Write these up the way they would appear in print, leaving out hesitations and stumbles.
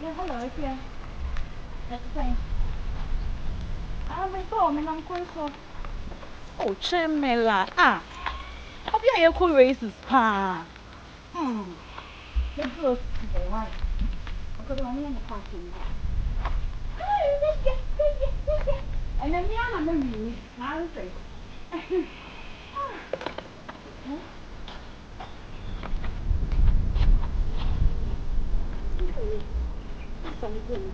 Hello, yeah. That's fine. I'm going to oh, Chemela. Ah, how are you cool races? Pa. Let's go. Why? Because I'm in the party. And then I'm going to be. I'll say. Something.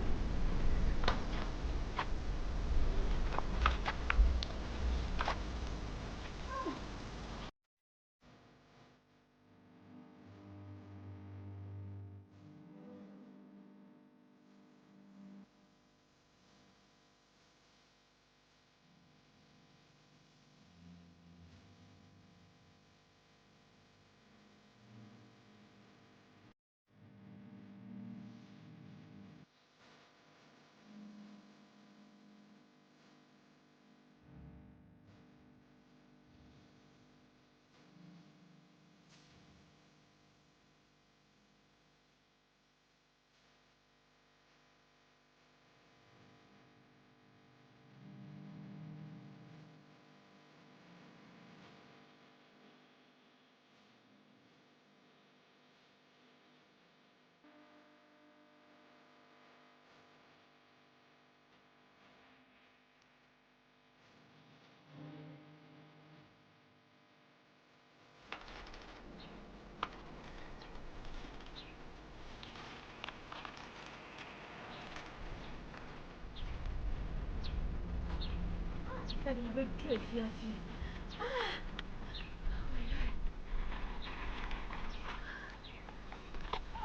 That's a good trick, yes.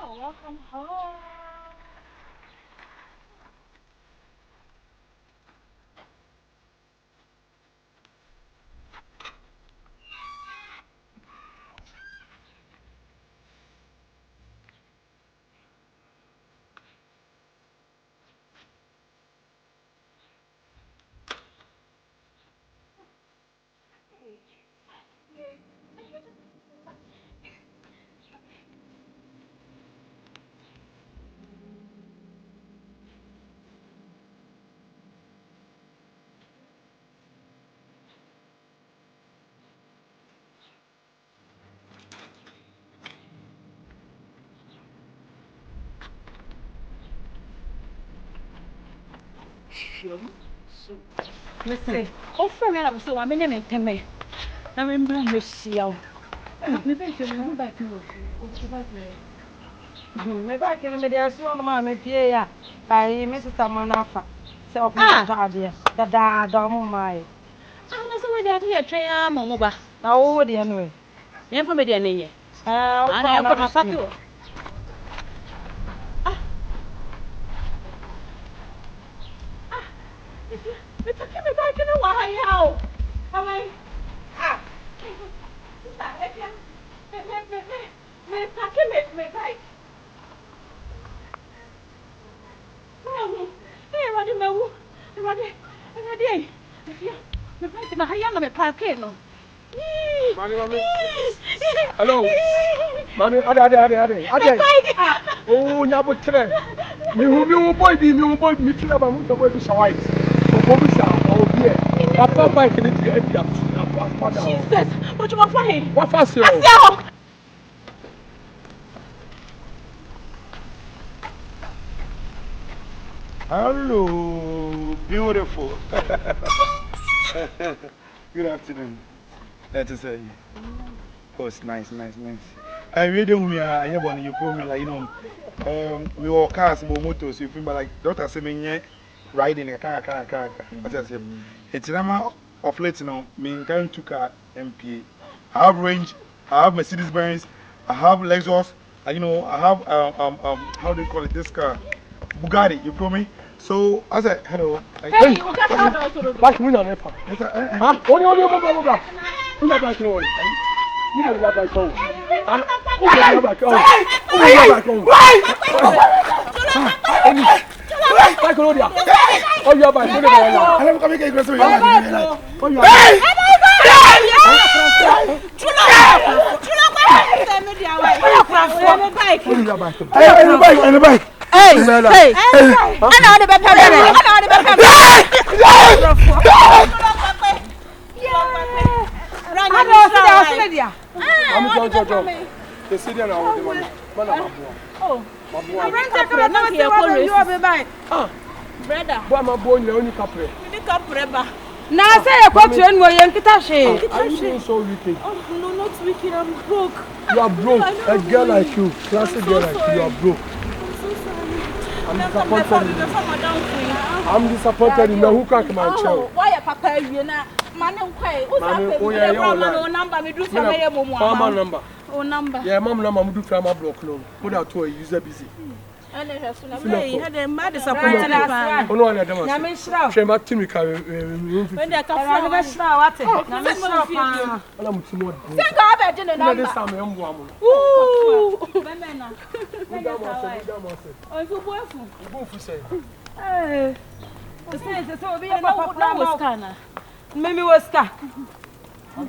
Oh, welcome home. Listen, offer me up so I'm in a I remember Miss Yao. Maybe I should come back to you. Maybe I can make a small mamma here by Mrs. Samanafa. Self idea. The dad, my. I'm not so ready to train Momoba. Now, over the anyway. You're from the end. I'm going to suck you. We're talking about a while. How I? Ah. Me pack me bike. Hey, what do you know? Me bike na haya me pack no. Mami. Hello. Mami, ade. Oh, nyabo tre. Mi boy mi tre ba mu boy bi shawai. O bi sa o bi e. Papa bike ni ti e dia. Jesus, what you want for him? What fast you? Hello, beautiful. Good afternoon. Let us say. Oh, it's nice. I really don't you put me like, we all cars, motors, you feel like Dr. Semenya riding a car. What I say? It's a matter of late now, me going to car MP. I have range, I have Mercedes Benz, I have Lexus, and I have how do you call it, this car? Bugatti, you feel me? So I said, hello. Hey, back me on the phone. What Who are back on? You are back on. Who are back on? Back on there. Oh, you are back. I am coming to you. Oh, you are. Now I say I got you anyway, Yankitashi. I'm saying so wicked. Oh, no, not wicked, I'm broke. You are broke. A girl like you, classic girl like you, you are broke. I'm disappointed. I'm disappointed in the who can't come and chill. Why are Papa you now? Man, number. Oh, number. Yeah, mom number. We do drama block no. Put out to a user busy. Had a mad disappointed. Oh no, I don't. Shame at Timmy carry. When they come from the show, what? I'm too much. Thank God I didn't know this time. Ooh, Abena. Oh, you boyfriend. You both say. Hey, the same. So we are not Maybe was car. I'm